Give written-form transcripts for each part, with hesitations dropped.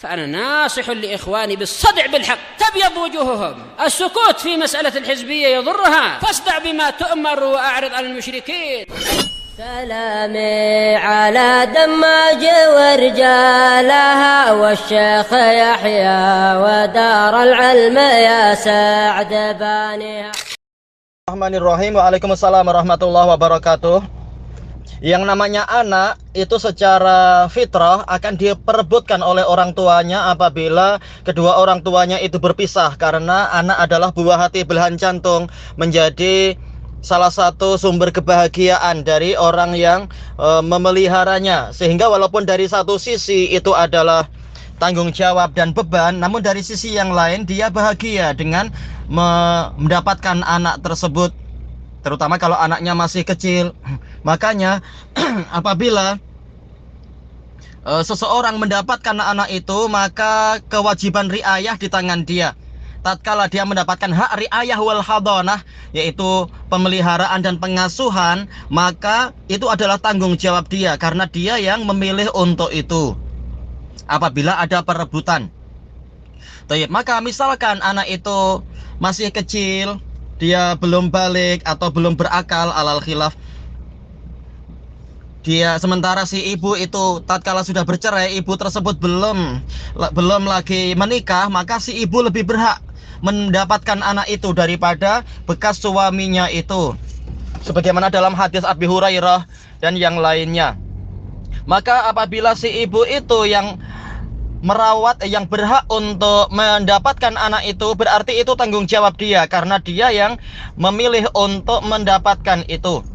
فأنا ناصح لإخواني بالصدع بالحق تبيض وجوههم. السكوت في مسألة الحزبية يضرها، فاصدع بما تؤمر وأعرض عن المشركين. سلامي على دماج ورجالها والشيخ يحيى ودار العلم يا سعد بانيها. Bismillahirrahmanirrahim. Waalaikumsalam warahmatullahi wabarakatuh. Yang namanya anak itu secara fitrah akan diperebutkan oleh orang tuanya apabila kedua orang tuanya itu berpisah, karena anak adalah buah hati belahan jantung, menjadi salah satu sumber kebahagiaan dari orang yang memeliharanya. Sehingga walaupun dari satu sisi itu adalah tanggung jawab dan beban, namun dari sisi yang lain dia bahagia dengan mendapatkan anak tersebut, terutama kalau anaknya masih kecil. Makanya apabila seseorang mendapatkan anak itu, maka kewajiban riayah di tangan dia. Tatkala dia mendapatkan hak riayah wal hadonah, yaitu pemeliharaan dan pengasuhan, maka itu adalah tanggung jawab dia, karena dia yang memilih untuk itu apabila ada perebutan. Maka misalkan anak itu masih kecil, dia belum balik atau belum berakal alal khilaf, dia sementara si ibu itu tatkala sudah bercerai, ibu tersebut belum lagi menikah, maka si ibu lebih berhak mendapatkan anak itu daripada bekas suaminya itu, sebagaimana dalam hadis Abi Hurairah dan yang lainnya. Maka apabila si ibu itu yang merawat, yang berhak untuk mendapatkan anak itu, berarti itu tanggung jawab dia, karena dia yang memilih untuk mendapatkan itu.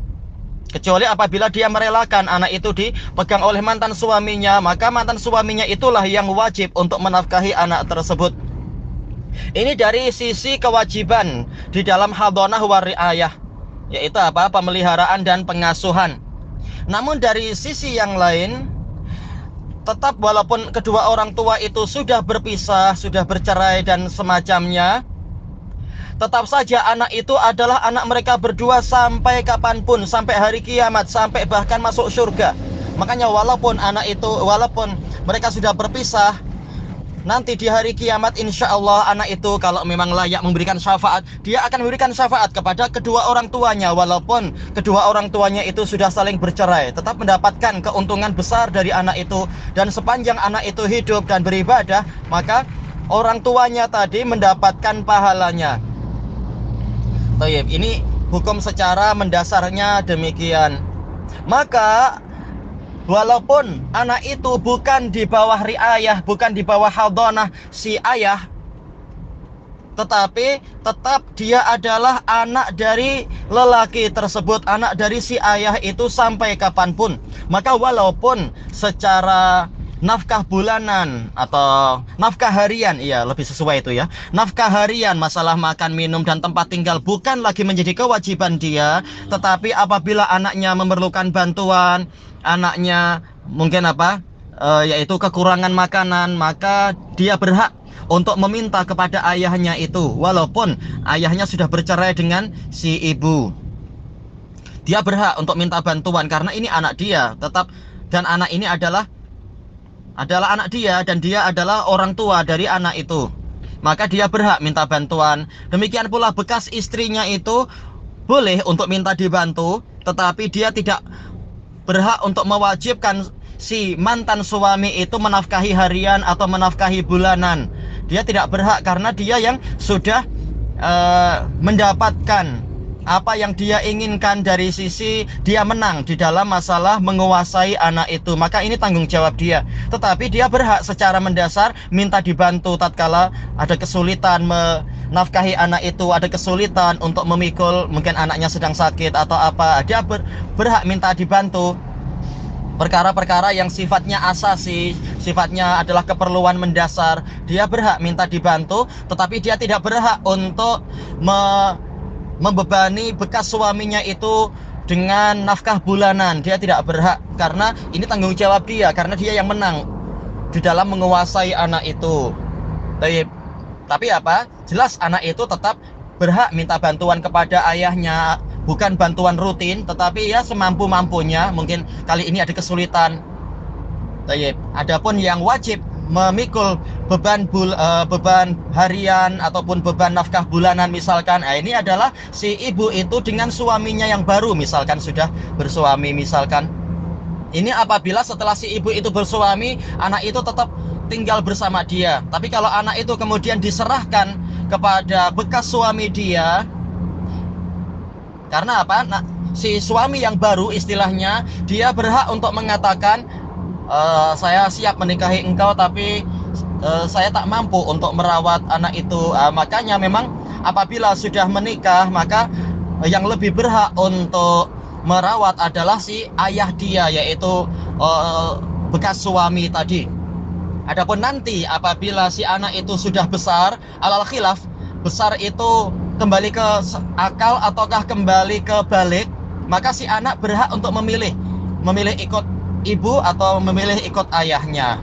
Kecuali apabila dia merelakan anak itu dipegang oleh mantan suaminya, maka mantan suaminya itulah yang wajib untuk menafkahi anak tersebut. Ini dari sisi kewajiban di dalam hadonah wa riayah, yaitu apa? Pemeliharaan dan pengasuhan. Namun dari sisi yang lain, tetap walaupun kedua orang tua itu sudah berpisah, sudah bercerai dan semacamnya, tetap saja anak itu adalah anak mereka berdua sampai kapanpun, sampai hari kiamat, sampai bahkan masuk surga. Makanya walaupun mereka sudah berpisah, nanti di hari kiamat insya Allah anak itu kalau memang layak memberikan syafaat, dia akan memberikan syafaat kepada kedua orang tuanya. Walaupun kedua orang tuanya itu sudah saling bercerai, tetap mendapatkan keuntungan besar dari anak itu. Dan sepanjang anak itu hidup dan beribadah, maka orang tuanya tadi mendapatkan pahalanya. Ini hukum secara mendasarnya demikian. Maka walaupun anak itu bukan di bawah riayah, bukan di bawah hadonah si ayah, tetapi tetap dia adalah anak dari lelaki tersebut, anak dari si ayah itu sampai kapanpun. Maka walaupun secara nafkah bulanan atau nafkah harian, iya lebih sesuai itu ya, nafkah harian, masalah makan, minum, dan tempat tinggal bukan lagi menjadi kewajiban dia, tetapi apabila anaknya memerlukan bantuan, anaknya mungkin yaitu kekurangan makanan, maka dia berhak untuk meminta kepada ayahnya itu, walaupun ayahnya sudah bercerai dengan si ibu. Dia berhak untuk minta bantuan karena ini anak dia tetap, dan anak ini adalah anak dia, dan dia adalah orang tua dari anak itu. Maka dia berhak minta bantuan. Demikian pula bekas istrinya itu boleh untuk minta dibantu, tetapi dia tidak berhak untuk mewajibkan si mantan suami itu menafkahi harian atau menafkahi bulanan. Dia tidak berhak karena dia yang sudah mendapatkan apa yang dia inginkan dari sisi dia menang di dalam masalah menguasai anak itu. Maka ini tanggung jawab dia. Tetapi dia berhak secara mendasar minta dibantu tatkala ada kesulitan menafkahi anak itu, ada kesulitan untuk memikul, mungkin anaknya sedang sakit atau apa, dia berhak minta dibantu. Perkara-perkara yang sifatnya asasi, sifatnya adalah keperluan mendasar, dia berhak minta dibantu, tetapi dia tidak berhak untuk membebani bekas suaminya itu dengan nafkah bulanan. Dia tidak berhak karena ini tanggung jawab dia, karena dia yang menang di dalam menguasai anak itu. Tapi apa? Jelas anak itu tetap berhak minta bantuan kepada ayahnya, bukan bantuan rutin, tetapi ya semampu-mampunya. Mungkin kali ini ada kesulitan. Adapun yang wajib memikul beban harian ataupun beban nafkah bulanan misalkan. Ini adalah si ibu itu dengan suaminya yang baru misalkan sudah bersuami misalkan. Ini apabila setelah si ibu itu bersuami, anak itu tetap tinggal bersama dia. Tapi kalau anak itu kemudian diserahkan kepada bekas suami dia, karena apa? Nah, si suami yang baru istilahnya dia berhak untuk mengatakan, saya siap menikahi engkau tapi saya tak mampu untuk merawat anak itu. Makanya memang apabila sudah menikah, maka yang lebih berhak untuk merawat adalah si ayah dia, yaitu bekas suami tadi. Adapun nanti apabila si anak itu sudah besar, alal khilaf, besar itu kembali ke akal ataukah kembali ke balik, maka si anak berhak untuk memilih ikut ibu atau memilih ikut ayahnya.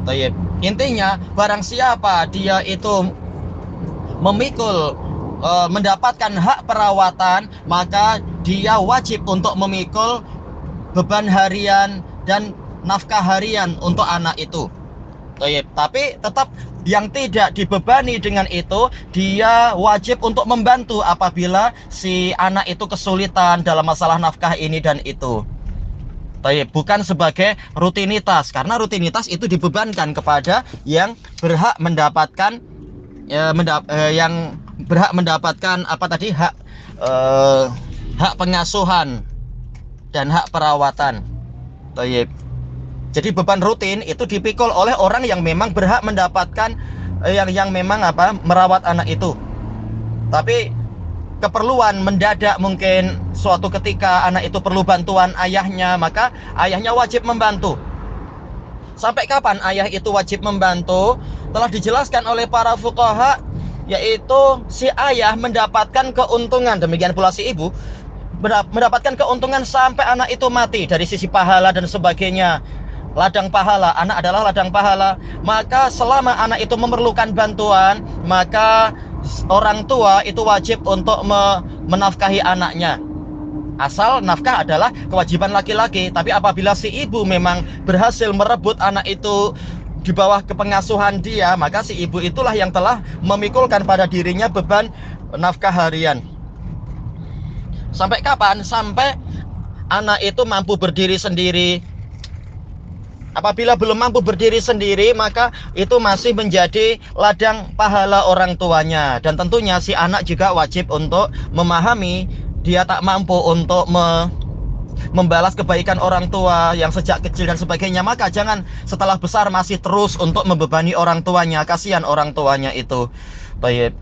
Tayyib. Intinya barang siapa dia itu memikul mendapatkan hak perawatan, maka dia wajib untuk memikul beban harian dan nafkah harian untuk anak itu. Tayyib. Tapi tetap yang tidak dibebani dengan itu, dia wajib untuk membantu apabila si anak itu kesulitan dalam masalah nafkah ini dan itu. Bukan sebagai rutinitas, karena rutinitas itu dibebankan kepada yang berhak mendapatkan yang berhak mendapatkan apa tadi, hak pengasuhan dan hak perawatan. Jadi beban rutin itu dipikul oleh orang yang memang berhak mendapatkan yang memang merawat anak itu. Tapi keperluan mendadak, mungkin suatu ketika anak itu perlu bantuan ayahnya, maka ayahnya wajib membantu. Sampai kapan ayah itu wajib membantu? Telah dijelaskan oleh para fuqaha, yaitu si ayah mendapatkan keuntungan, demikian pula si ibu mendapatkan keuntungan sampai anak itu mati dari sisi pahala dan sebagainya. Ladang pahala, anak adalah ladang pahala. Maka selama anak itu memerlukan bantuan, maka orang tua itu wajib untuk menafkahi anaknya. Asal nafkah adalah kewajiban laki-laki. Tapi apabila si ibu memang berhasil merebut anak itu di bawah kepengasuhan dia, maka si ibu itulah yang telah memikulkan pada dirinya beban nafkah harian. Sampai kapan? Sampai anak itu mampu berdiri sendiri. Apabila belum mampu berdiri sendiri, maka itu masih menjadi ladang pahala orang tuanya. Dan tentunya si anak juga wajib untuk memahami dia tak mampu untuk membalas kebaikan orang tua yang sejak kecil dan sebagainya. Maka jangan setelah besar masih terus untuk membebani orang tuanya. Kasihan orang tuanya itu. Baik.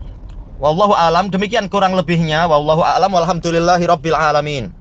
Wallahu alam, demikian kurang lebihnya. Wallahu alam, walhamdulillahi rabbil alamin.